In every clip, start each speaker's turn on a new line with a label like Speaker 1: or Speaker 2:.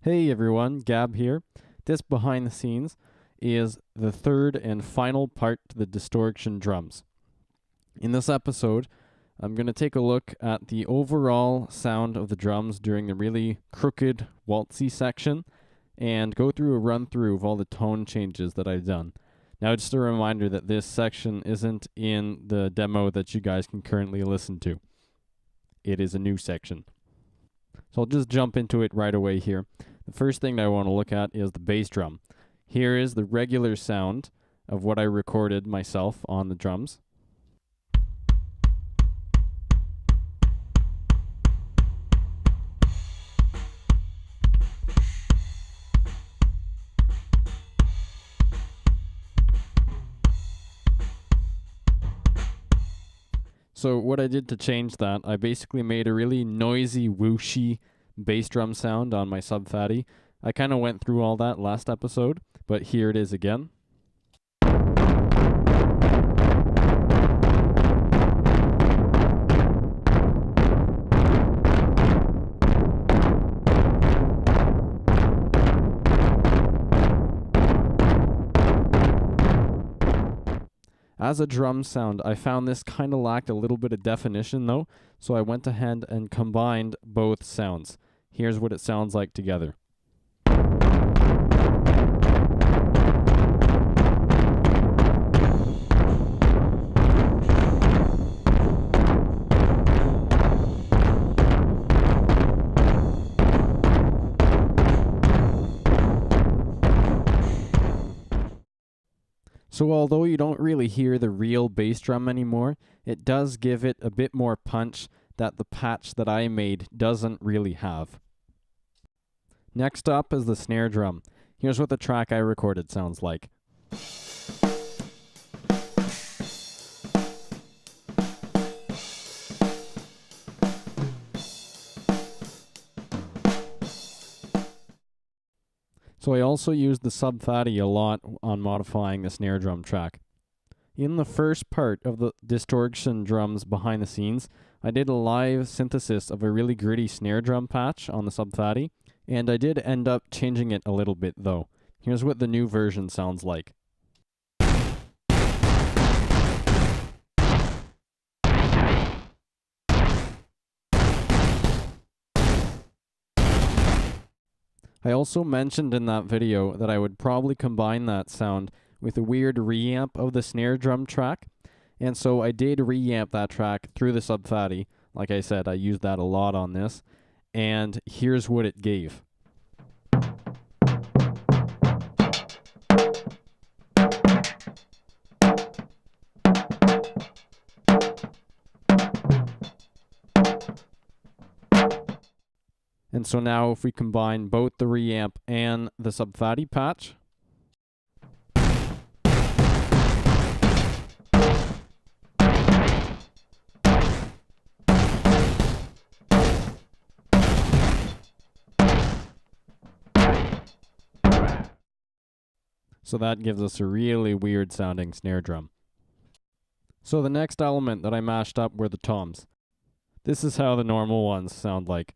Speaker 1: Hey everyone, Gab here. This behind the scenes is the third and final part to the Distorgtion drums. In this episode, I'm going to take a look at the overall sound of the drums during the really crooked, waltzy section and go through a run through of all the tone changes that I've done. Now, just a reminder that this section isn't in the demo that you guys can currently listen to. It is a new section. So I'll just jump into it right away here. The first thing that I want to look at is the bass drum. Here is the regular sound of what I recorded myself on the drums. So what I did to change that, I basically made a really noisy, whooshy bass drum sound on my sub-fatty. I kind of went through all that last episode, but here it is again. As a drum sound, I found this kind of lacked a little bit of definition though, so I went ahead and combined both sounds. Here's what it sounds like together. So although you don't really hear the real bass drum anymore, it does give it a bit more punch that the patch that I made doesn't really have. Next up is the snare drum. Here's what the track I recorded sounds like. So I also used the sub-fatty a lot on modifying the snare drum track. In the first part of the Distorgtion drums behind the scenes, I did a live synthesis of a really gritty snare drum patch on the sub-fatty, and I did end up changing it a little bit though. Here's what the new version sounds like. I also mentioned in that video that I would probably combine that sound with a weird reamp of the snare drum track, and so I did reamp that track through the sub-fatty. Like I said, I used that a lot on this, and here's what it gave. And so now if we combine both the reamp and the sub-fatty patch, so that gives us a really weird sounding snare drum. So the next element that I mashed up were the toms. This is how the normal ones sound like.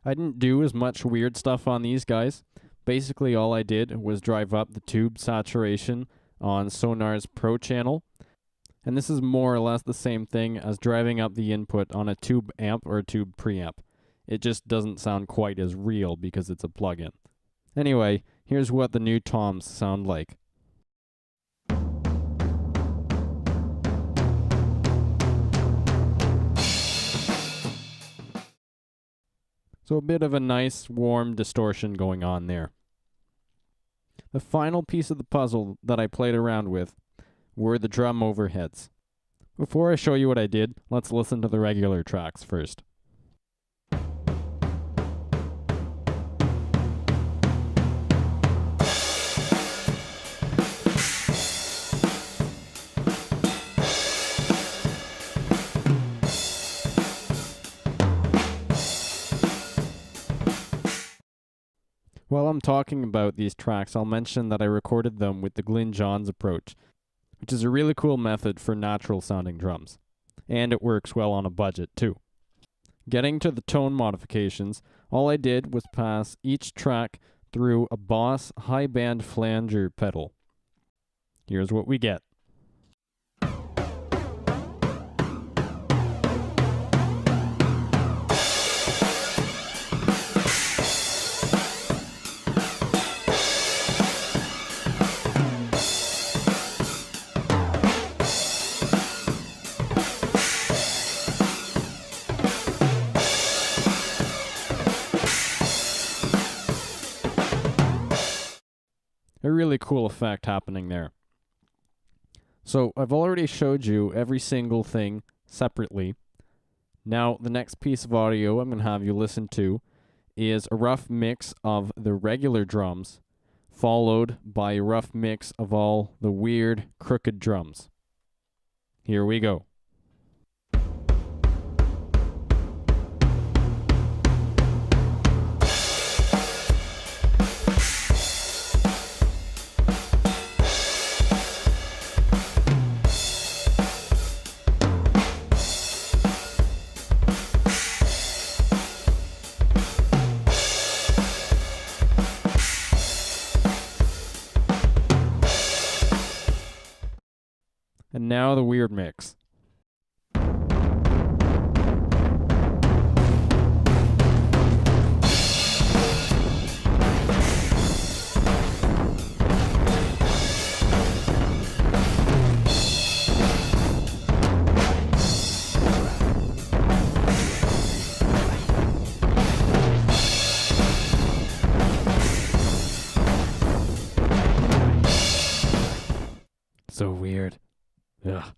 Speaker 1: I didn't do as much weird stuff on these guys. Basically all I did was drive up the tube saturation on Sonar's Pro channel. And this is more or less the same thing as driving up the input on a tube amp or a tube preamp. It just doesn't sound quite as real because it's a plugin. Anyway, here's what the new toms sound like. So a bit of a nice, warm distortion going on there. The final piece of the puzzle that I played around with were the drum overheads. Before I show you what I did, let's listen to the regular tracks first. While I'm talking about these tracks, I'll mention that I recorded them with the Glyn Johns approach. which is a really cool method for natural sounding drums. And it works well on a budget too. Getting to the tone modifications, all I did was pass each track through a Boss high band flanger pedal. Here's what we get. A really cool effect happening there. So I've already showed you every single thing separately. Now the next piece of audio I'm going to have you listen to is a rough mix of the regular drums, followed by a rough mix of all the weird crooked drums. Here we go. And now the weird mix. So weird. Ugh.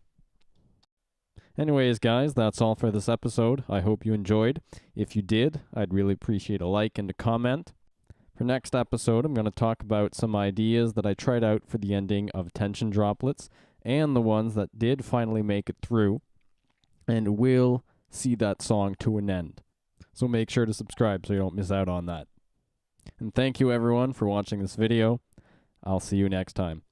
Speaker 1: Anyways, guys, that's all for this episode. I hope you enjoyed. If you did, I'd really appreciate a like and a comment. For next episode, I'm going to talk about some ideas that I tried out for the ending of Tension Droplets and the ones that did finally make it through and will see that song to an end. So make sure to subscribe so you don't miss out on that. And thank you everyone for watching this video. I'll see you next time.